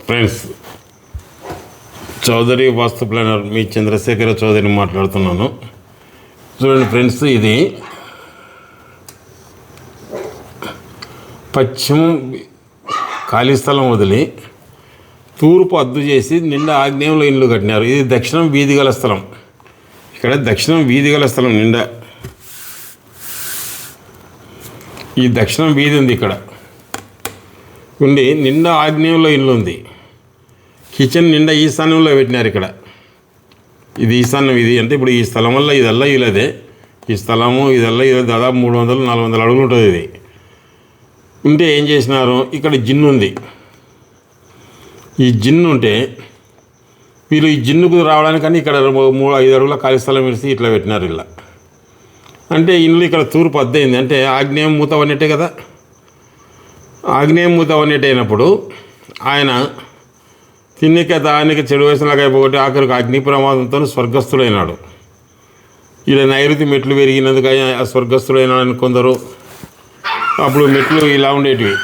Friends, Chowdary వాస్తు planar మీ చంద్రశేఖర చౌదరిని మాట్లాడుతున్నాను. చూడండి friends, ఇది పశ్చిమం ఖాళీ స్థలం వదిలి తూర్పు అద్దు చేసి నిండా ఆగ్నేయంలో ఇల్లు కట్టినారు. ఇది దక్షిణం వీధి గల స్థలం. ఇక్కడ దక్షిణం వీధి గల స్థలం నిండా ఈ దక్షిణం వీధి ఉంది. ఇక్కడ ఉండి నిండా ఆగ్నేయంలో ఇల్లు ఉంది. కిచెన్ నిండా ఈశాన్యంలో పెట్టినారు. ఇక్కడ ఇది ఈశాన్యం. ఇది అంటే ఇప్పుడు ఈ స్థలం వల్ల ఇదల్లా ఇలాదే. ఈ స్థలము ఇదల్లా ఇలా దాదాపు 300-400 అడుగులు ఉంటుంది. ఇది ఉంటే ఏం చేసినారు, ఇక్కడ జిన్ను ఉంది. ఈ జిన్ను ఉంటే వీళ్ళు ఈ జిన్నుకు రావడానికని ఇక్కడ 3-5 అడుగుల ఖాళీ స్థలం వేసి ఇట్లా పెట్టినారు. ఇలా అంటే ఇల్లు ఇక్కడ తూర్పు అద్దయింది అంటే ఆగ్నేయం మూత వన్నట్టే కదా. ఆగ్నేయం మూత వన్నట్టు అయినప్పుడు ఆయన తిన్నిక దానికి చెడు వేసినలాగా అయిపోగొట్టి ఆఖరికి అగ్ని ప్రమాదంతో స్వర్గస్థుడైనాడు. ఇలా నైరుతి మెట్లు పెరిగినందుకు ఆయన స్వర్గస్థుడైనాడని కొందరు. అప్పుడు మెట్లు ఇలా ఉండేటివి.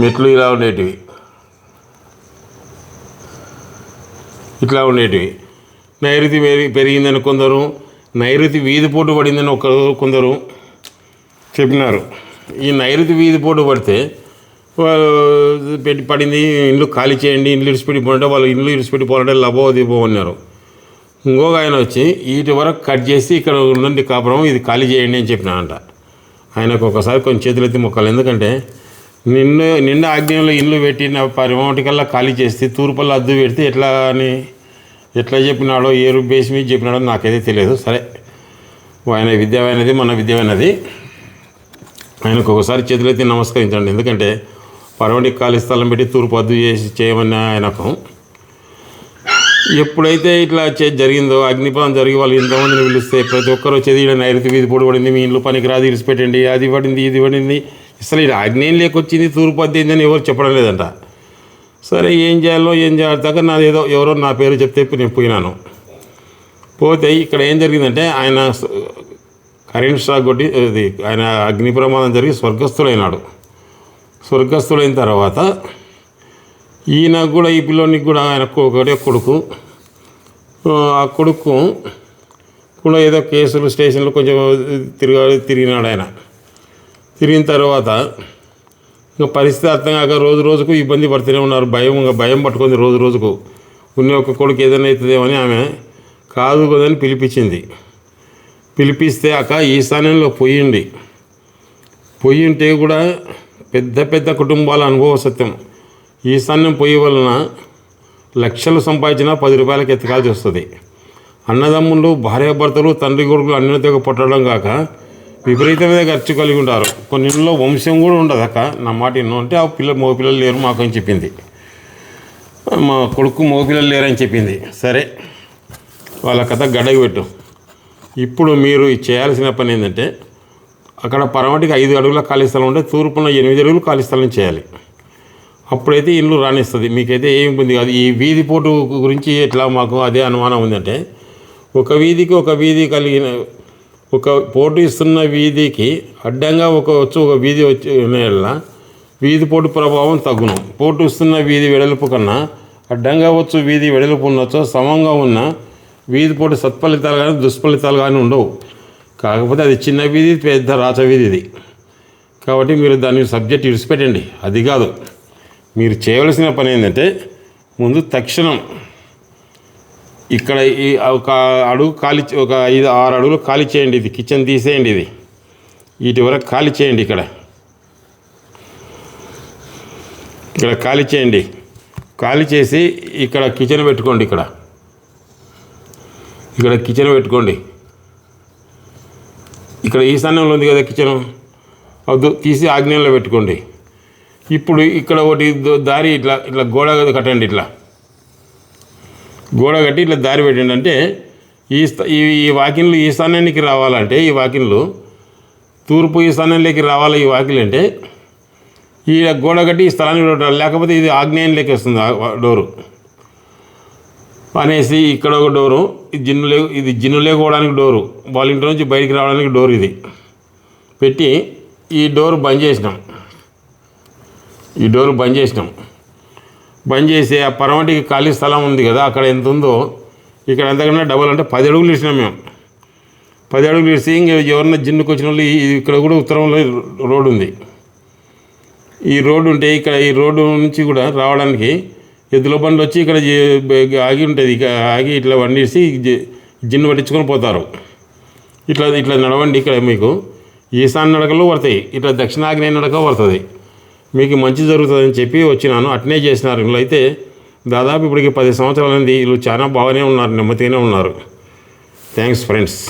మెట్లు ఇలా ఉండేటివి, ఇట్లా ఉండేటివి. నైరుతి పెరిగిందని కొందరు, నైరుతి వీధి పోటు పడిందని కొందరు చెప్పినారు. ఈ నైరుతి వీధి పోటు పడితే పడింది, ఇల్లు ఖాళీ చేయండి, ఇల్లు ఇడిచిపెట్టిపోవాలంటే వాళ్ళు ఇల్లు ఇడిచిపెట్టిపోవాలంటే లభోదిపో అన్నారు. ఇంకొక ఆయన వచ్చి వీటి వరకు కట్ చేసి ఇక్కడ ఉండండి కాపురం, ఇది ఖాళీ చేయండి అని చెప్పినానంట. ఆయనకు ఒకసారి కొంచెం చేతులెత్తి మొక్కలు. ఎందుకంటే నిండా ఆగ్నేయంలో ఇల్లు పెట్టిన పరిమాటికల్లా ఖాళీ చేస్తే తూర్పుల్లో అద్దు పెడితే ఎట్లా చెప్పినాడో, ఏ బేస్ మీద చెప్పినాడో నాకైతే తెలియదు. సరే, ఆయన విద్యమైనది, మన విద్యమైనది. ఆయనకు ఒకసారి చేతులెత్తి నమస్కరించండి. ఎందుకంటే పరమటికి ఖాళీ స్థలం పెట్టి తూర్పు అద్దు చేసి చేయమని ఆయనకు ఎప్పుడైతే ఇట్లా జరిగిందో, అగ్నిపదం జరిగి వాళ్ళు ఎంతమందిని పిలిస్తే ప్రతి ఒక్కరు వచ్చేది ఇక్కడ నైరుతి వీధి పొడి పడింది, మీ ఇంట్లో పనికి రాదు, ఇరిచిపెట్టండి, అది పడింది, ఇది పడింది. అసలు ఇది ఆగ్నేయం లేకొచ్చింది, తూర్పు అద్దిందని ఎవరు చెప్పడం లేదంట. సరే, ఏం చేయాలో దాకా నాది ఎవరో నా పేరు చెప్తే నేను పోయినాను. పోతే ఇక్కడ ఏం జరిగిందంటే ఆయన కరెంట్ షాక్ కొట్టి ఆయన అగ్ని ప్రమాదం జరిగి స్వర్గస్థుడైనాడు. స్వర్గస్థుడైన తర్వాత ఈయనకు కూడా, ఈ పిల్లోనికి కూడా ఆయనకు ఒకటే కొడుకు. ఆ కొడుకు కూడా ఏదో కేసులు స్టేషన్లో కొంచెం తిరిగినాడు. ఆయన తిరిగిన తర్వాత ఇంకా పరిస్థితి అర్థం కాక రోజుకు ఇబ్బంది పడుతూనే ఉన్నారు. భయం పట్టుకుంది రోజుకు. ఉన్న ఒక కొడుకు ఏదైనా అవుతుందేమని ఆమె కాదు కదని పిలిపించింది. పిలిపిస్తే అక్క ఈశాన్యంలో పొయ్యి ఉంటే కూడా పెద్ద కుటుంబాల అనుభవ సత్యం. ఈశాన్యం పొయ్యి వలన లక్షలు సంపాదించినా 10 రూపాయలకి ఎత్తకాల్సి వస్తుంది. అన్నదమ్ములు, భార్యాభర్తలు, తండ్రి కొడుకులు అన్నిటితో పట్టడం కాక విపరీతమైన ఖర్చు కలిగి ఉంటారు. కొన్ని ఇళ్ళలో వంశం కూడా ఉండదు. అక్క నా మాట ఎన్నో అంటే ఆ మగపిల్లలు లేరు మాకని చెప్పింది. మా కొడుకు మగపిల్లలు లేరని చెప్పింది. సరే, వాళ్ళ కథ గడగ పెట్టు. ఇప్పుడు మీరు చేయాల్సిన పని ఏంటంటే అక్కడ పరమటికి 5 అడుగుల ఖాళీ స్థలం ఉంటే తూర్పున 8 అడుగులు ఖాళీ స్థలం చేయాలి. అప్పుడైతే ఇల్లు రాణిస్తుంది. మీకైతే ఏమి ఇబ్బంది కాదు. ఈ వీధి పోటు గురించి ఎట్లా మాకు అదే అనుమానం ఉందంటే, ఒక వీధి కలిగిన ఒక పోటు ఇస్తున్న వీధికి అడ్డంగా ఒక వీధి వచ్చి వీధి పోటు ప్రభావం తగ్గును. పోటు ఇస్తున్న వీధి వెడల్పు కన్నా అడ్డంగా వచ్చు వీధి వెడల్పు ఉన్నచో సమంగా ఉన్న వీధి పోటు సత్ఫలితాలు కానీ దుష్ఫలితాలు కానీ ఉండవు. కాకపోతే అది చిన్న వీధి, పెద్ద రాచ వీధి ఇది. కాబట్టి మీరు దాన్ని సబ్జెక్ట్ విడిచిపెట్టండి. అది కాదు, మీరు చేయవలసిన పని ఏంటంటే ముందు తక్షణం ఇక్కడ ఈ ఒక అడుగు ఖాళీ, ఒక 5-6 అడుగులు ఖాళీ చేయండి. ఇది కిచెన్ తీసేయండి. ఇది వీటి వరకు ఖాళీ చేయండి. ఇక్కడ ఖాళీ చేయండి. ఖాళీ చేసి ఇక్కడ కిచెన్ పెట్టుకోండి. ఇక్కడ కిచెన్ పెట్టుకోండి. ఇక్కడ ఈశాన్యంలో ఉంది కదా కిచెన్, అది తీసి ఆగ్నేయంలో పెట్టుకోండి. ఇప్పుడు ఇక్కడ ఒకటి దారి ఇట్లా గోడ కట్టండి. గోడ కట్టి ఇట్లా దారి పెట్టండి. అంటే ఈ వాకిన్లు ఈశాన్యానికి రావాలంటే, ఈ వాకిన్లు తూర్పు ఈశాన్యంలోకి రావాలి. ఈ వాకిలు అంటే ఈ గోడ కట్టి ఈ స్థలానికి పెట్టాలి. లేకపోతే ఇది ఆగ్నేయంలోకి వస్తుంది డోరు. అనేసి ఇక్కడ ఒక డోరు, ఇది జిన్ను లేకపోవడానికి డోరు, వాళ్ళ ఇంటి నుంచి బయటికి రావడానికి డోర్ ఇది పెట్టి ఈ డోర్ బంద్ చేసినాం. బంద్ చేసి ఆ పరమటికి ఖాళీ స్థలం ఉంది కదా, అక్కడ ఎంత ఉందో ఇక్కడ ఎంతకన్నా డబల్ అంటే 10 అడుగులు ఇచ్చినాం మేము. 10 అడుగులు ఇచ్చి ఇంక ఎవరన్నా జిన్నుకు వచ్చిన వాళ్ళు ఇక్కడ కూడా ఉత్తరంలో రోడ్డు ఉంది. ఈ రోడ్డు ఉంటే ఇక్కడ ఈ రోడ్డు నుంచి కూడా రావడానికి ఎద్దుల బండి వచ్చి ఇక్కడ ఆగి ఉంటుంది. ఇక ఆగి ఇట్లా వండేసి జిన్ను పట్టించుకొని పోతారు. ఇట్లా నడవండి. ఇక్కడ మీకు ఈశాన్య నడకలు పడతాయి, ఇట్లా దక్షిణాగ్నేయ నడక పడుతుంది. మీకు మంచి జరుగుతుందని చెప్పి వచ్చినాను. అట్నే చేసినారు. వీళ్ళు అయితే దాదాపు ఇప్పటికి 10 సంవత్సరాలైంది. వీళ్ళు చాలా బాగానే ఉన్నారు, నెమ్మదిగానే ఉన్నారు. Thanks friends.